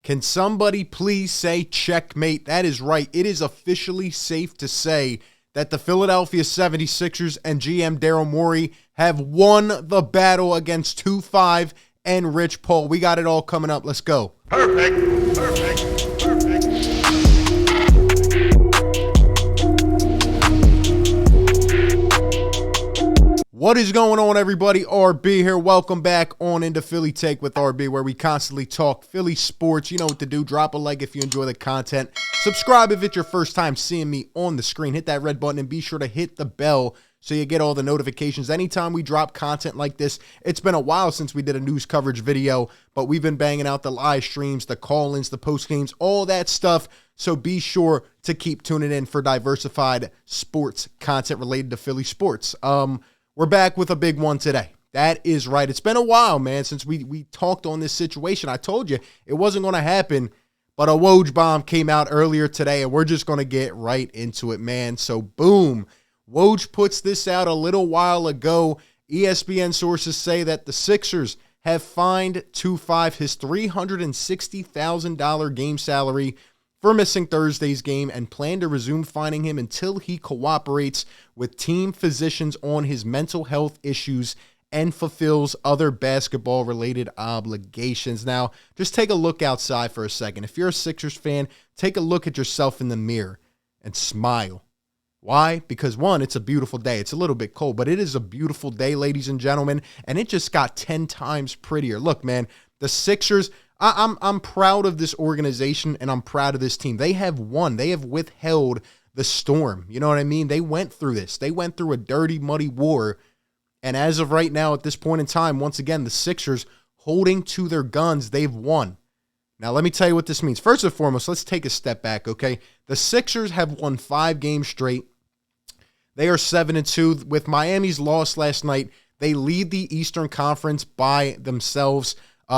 Can somebody please say checkmate? That is right. It is officially safe to say that the Philadelphia 76ers and GM Daryl Morey have won the battle against 2-5 and Rich Paul. We got it all coming up. Let's go. Perfect. What is going on, everybody? RB here. Welcome back on into Philly Take with RB, where we constantly talk Philly sports. You know what to do. Drop a like if you enjoy the content. Subscribe if it's your first time seeing me on the screen. Hit that red button and be sure to hit the bell so you get all the notifications anytime we drop content like this. It's been a while since we did a news coverage video, but we've been banging out the live streams, the call-ins, the post-games, all that stuff. So be sure to keep tuning in for diversified sports content related to Philly sports. We're back with a big one today. That is right. It's been a while, man, since we talked on this situation. I told you it wasn't going to happen, but a Woj bomb came out earlier today, and we're just going to get right into it, man. So, boom. Woj puts this out a little while ago. ESPN sources say that the Sixers have fined 2-5 his $360,000 game salary for missing Thursday's game and plan to resume fining him until he cooperates with team physicians on his mental health issues and fulfills other basketball-related obligations. Now, just take a look outside for a second. If you're a Sixers fan, take a look at yourself in the mirror and smile. Why? Because, one, it's a beautiful day. It's a little bit cold, but it is a beautiful day, ladies and gentlemen, and it just got 10 times prettier. Look, man, the Sixers, I'm proud of this organization, and I'm proud of this team. They have won. They have withheld the storm. You know what I mean? They went through this. They went through a dirty, muddy war, and as of right now, at this point in time, once again, the Sixers holding to their guns, they've won. Now, let me tell you what this means. First and foremost, let's take a step back, okay? The Sixers have won 5 games straight. They are 7-2. With Miami's loss last night, they lead the Eastern Conference by themselves.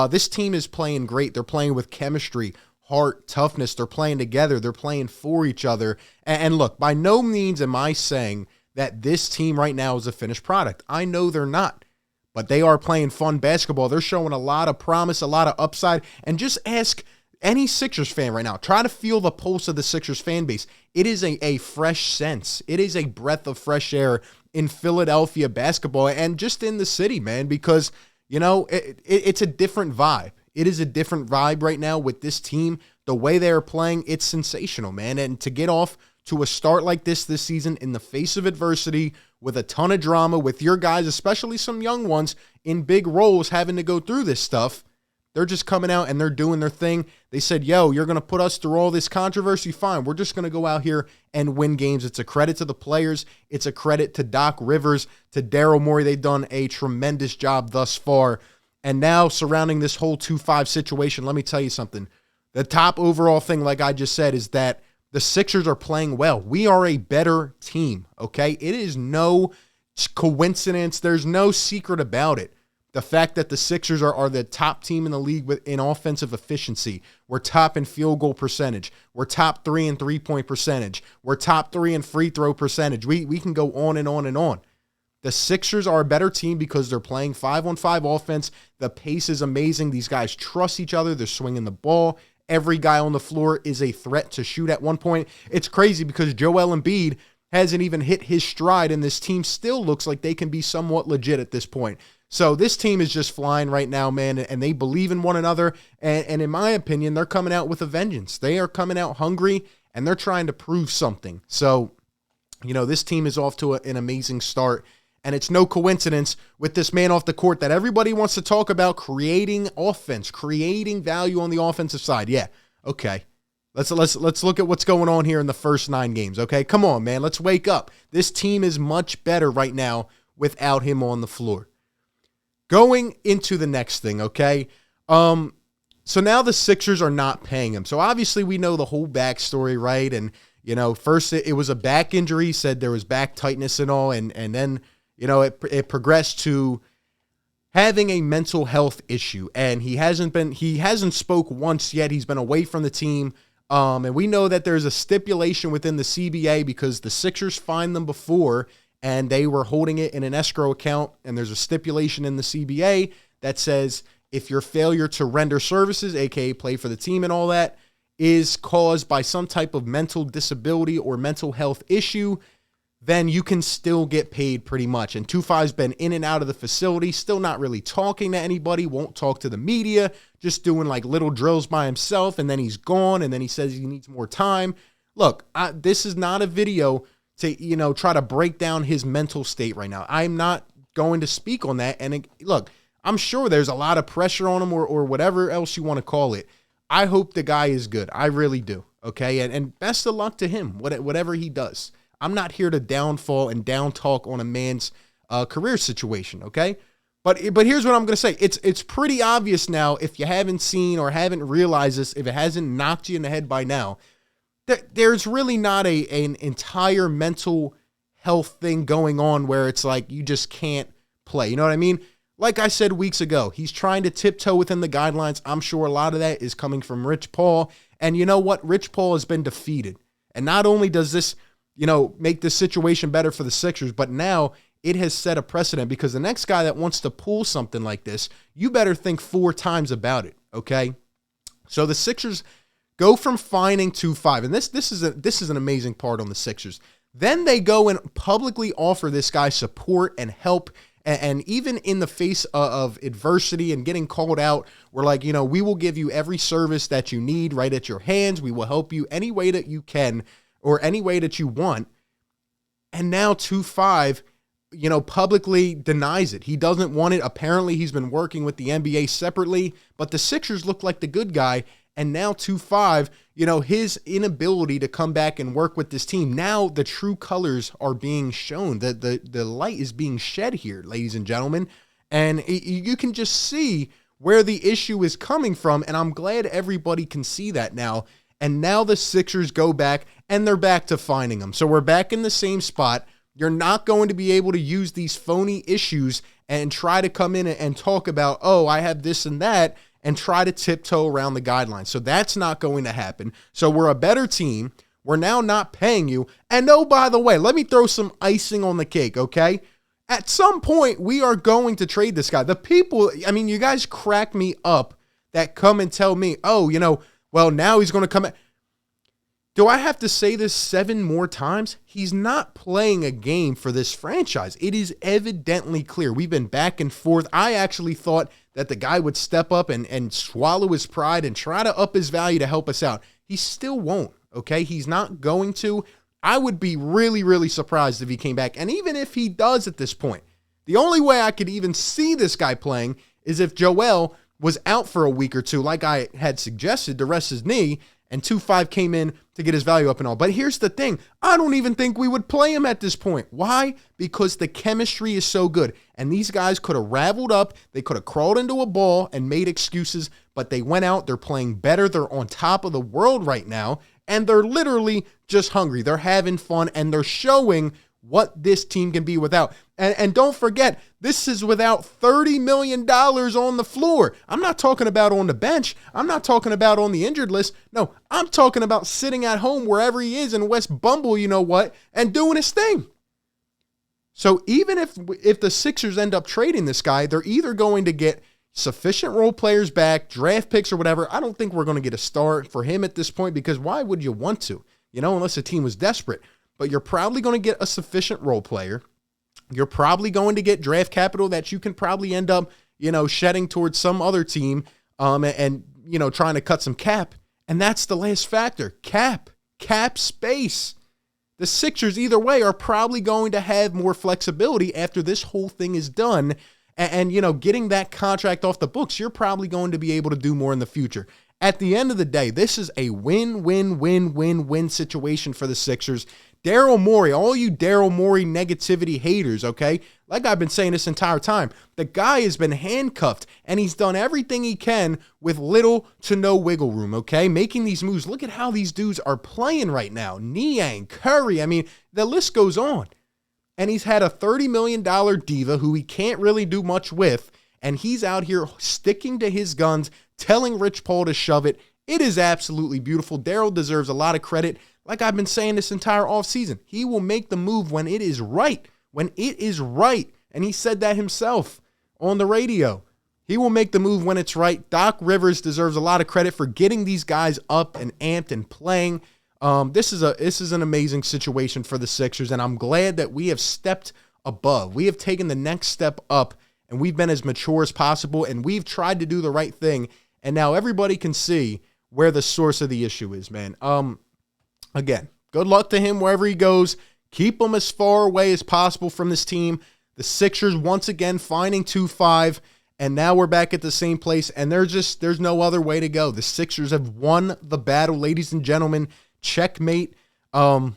This team is playing great. They're playing with chemistry, heart, toughness. They're playing together. They're playing for each other. And look, by no means am I saying that this team right now is a finished product. I know they're not. But they are playing fun basketball. They're showing a lot of promise, a lot of upside. And just ask any Sixers fan right now. Try to feel the pulse of the Sixers fan base. It is a fresh sense. It is a breath of fresh air in Philadelphia basketball and just in the city, man, because, you know, it's a different vibe. It is a different vibe right now with this team. The way they are playing, it's sensational, man. And to get off to a start like this season in the face of adversity with a ton of drama with your guys, especially some young ones in big roles having to go through this stuff, they're just coming out and they're doing their thing. They said, yo, you're going to put us through all this controversy? Fine. We're just going to go out here and win games. It's a credit to the players. It's a credit to Doc Rivers, to Daryl Morey. They've done a tremendous job thus far. And now surrounding this whole 2-5 situation, let me tell you something. The top overall thing, like I just said, is that the Sixers are playing well. We are a better team, okay? It is no coincidence. There's no secret about it. The fact that the Sixers are the top team in the league in offensive efficiency. We're top in field goal percentage. We're top 3 in three-point percentage. We're top 3 in free throw percentage. We can go on and on and on. The Sixers are a better team because they're playing 5-on-5 offense. The pace is amazing. These guys trust each other. They're swinging the ball. Every guy on the floor is a threat to shoot at one point. It's crazy because Joel Embiid hasn't even hit his stride, and this team still looks like they can be somewhat legit at this point. So this team is just flying right now, man, and they believe in one another. And in my opinion, they're coming out with a vengeance. They are coming out hungry, and they're trying to prove something. So, you know, this team is off to an amazing start. And it's no coincidence with this man off the court that everybody wants to talk about, creating offense, creating value on the offensive side. Yeah, okay. Let's look at what's going on here in the first 9 games, okay? Come on, man. Let's wake up. This team is much better right now without him on the floor. Going into the next thing, okay? So now the Sixers are not paying him. So obviously we know the whole backstory, right? And, you know, first it was a back injury, said there was back tightness and all, and then, you know, it progressed to having a mental health issue, and he hasn't spoke once yet. He's been away from the team, and we know that there's a stipulation within the CBA because the Sixers fined them before, and they were holding it in an escrow account, and there's a stipulation in the CBA that says if your failure to render services, aka play for the team and all that, is caused by some type of mental disability or mental health issue, then you can still get paid pretty much. And 2-5's been in and out of the facility, still not really talking to anybody, won't talk to the media, just doing like little drills by himself, and then he's gone, and then he says he needs more time. Look, this is not a video to, try to break down his mental state right now. I'm not going to speak on that. And look, I'm sure there's a lot of pressure on him or whatever else you want to call it. I hope the guy is good. I really do. Okay. And best of luck to him, whatever he does. I'm not here to downfall and down talk on a man's career situation. Okay. But here's what I'm going to say. It's pretty obvious now, if you haven't seen or haven't realized this, if it hasn't knocked you in the head by now, that there's really not an entire mental health thing going on where it's like you just can't play. You know what I mean? Like I said weeks ago, he's trying to tiptoe within the guidelines. I'm sure a lot of that is coming from Rich Paul. And you know what? Rich Paul has been defeated. And not only does this, make the situation better for the Sixers, but now it has set a precedent, because the next guy that wants to pull something like this, you better think 4 times about it, okay? So the Sixers go from fining 2-5, and this is an amazing part on the Sixers. Then they go and publicly offer this guy support and help, and even in the face of adversity and getting called out, we're like, we will give you every service that you need right at your hands. We will help you any way that you can or any way that you want. And now 2-5, publicly denies it. He doesn't want it. Apparently, he's been working with the NBA separately, but the Sixers look like the good guy. And now 2-5, his inability to come back and work with this team. Now the true colors are being shown. The light is being shed here, ladies and gentlemen. And you can just see where the issue is coming from. And I'm glad everybody can see that now. And now the Sixers go back, and they're back to finding him. So we're back in the same spot. You're not going to be able to use these phony issues and try to come in and talk about, oh, I have this and that, and try to tiptoe around the guidelines. So that's not going to happen. So we're a better team. We're now not paying you. And oh, by the way, let me throw some icing on the cake, okay? At some point, we are going to trade this guy. The people, you guys crack me up that come and tell me, oh, well, now he's going to come. Do I have to say this 7 more times? He's not playing a game for this franchise. It is evidently clear. We've been back and forth. I actually thought that the guy would step up and swallow his pride and try to up his value to help us out. He still won't, okay? He's not going to. I would be really, really surprised if he came back. And even if he does at this point, the only way I could even see this guy playing is if Joel was out for a week or two, like I had suggested, to rest his knee, and 2-5 came in to get his value up and all. But here's the thing. I don't even think we would play him at this point. Why? Because the chemistry is so good. And these guys could have raveled up. They could have crawled into a ball and made excuses, but they went out. They're playing better. They're on top of the world right now. And they're literally just hungry. They're having fun, and they're showing what this team can be without. And don't forget, this is without $30 million on the floor. I'm not talking about on the bench. I'm not talking about on the injured list. No, I'm talking about sitting at home wherever he is in West Bumble, and doing his thing. So even if the Sixers end up trading this guy, they're either going to get sufficient role players back, draft picks or whatever. I don't think we're going to get a star for him at this point, because why would you want to? Unless the team was desperate. But you're probably going to get a sufficient role player. You're probably going to get draft capital that you can probably end up, shedding towards some other team and trying to cut some cap. And that's the last factor. Cap space. The Sixers, either way, are probably going to have more flexibility after this whole thing is done. And getting that contract off the books, you're probably going to be able to do more in the future. At the end of the day, this is a win-win-win-win-win situation for the Sixers. Daryl Morey, all you Daryl Morey negativity haters, okay? Like I've been saying this entire time, the guy has been handcuffed, and he's done everything he can with little to no wiggle room, okay? Making these moves. Look at how these dudes are playing right now. Niang, Curry, the list goes on. And he's had a $30 million diva who he can't really do much with, and he's out here sticking to his guns, telling Rich Paul to shove it. It is absolutely beautiful. Daryl deserves a lot of credit. Like I've been saying this entire offseason, he will make the move when it is right. When it is right. And he said that himself on the radio. He will make the move when it's right. Doc Rivers deserves a lot of credit for getting these guys up and amped and playing. This is an amazing situation for the Sixers, and I'm glad that we have stepped above. We have taken the next step up, and we've been as mature as possible, and we've tried to do the right thing, and now everybody can see where the source of the issue is, man. Again, good luck to him wherever he goes. Keep him as far away as possible from this team. The Sixers, once again, finding 2-5. And now we're back at the same place, and there's no other way to go. The Sixers have won the battle, ladies and gentlemen. Checkmate. The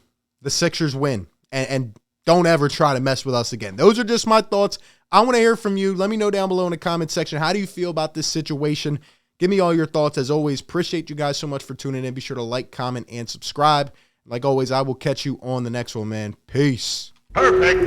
Sixers win. And don't ever try to mess with us again. Those are just my thoughts. I want to hear from you. Let me know down below in the comment section. How do you feel about this situation? Give me all your thoughts. As always, appreciate you guys so much for tuning in. Be sure to like, comment, and subscribe. Like always, I will catch you on the next one, man. Peace. Perfect.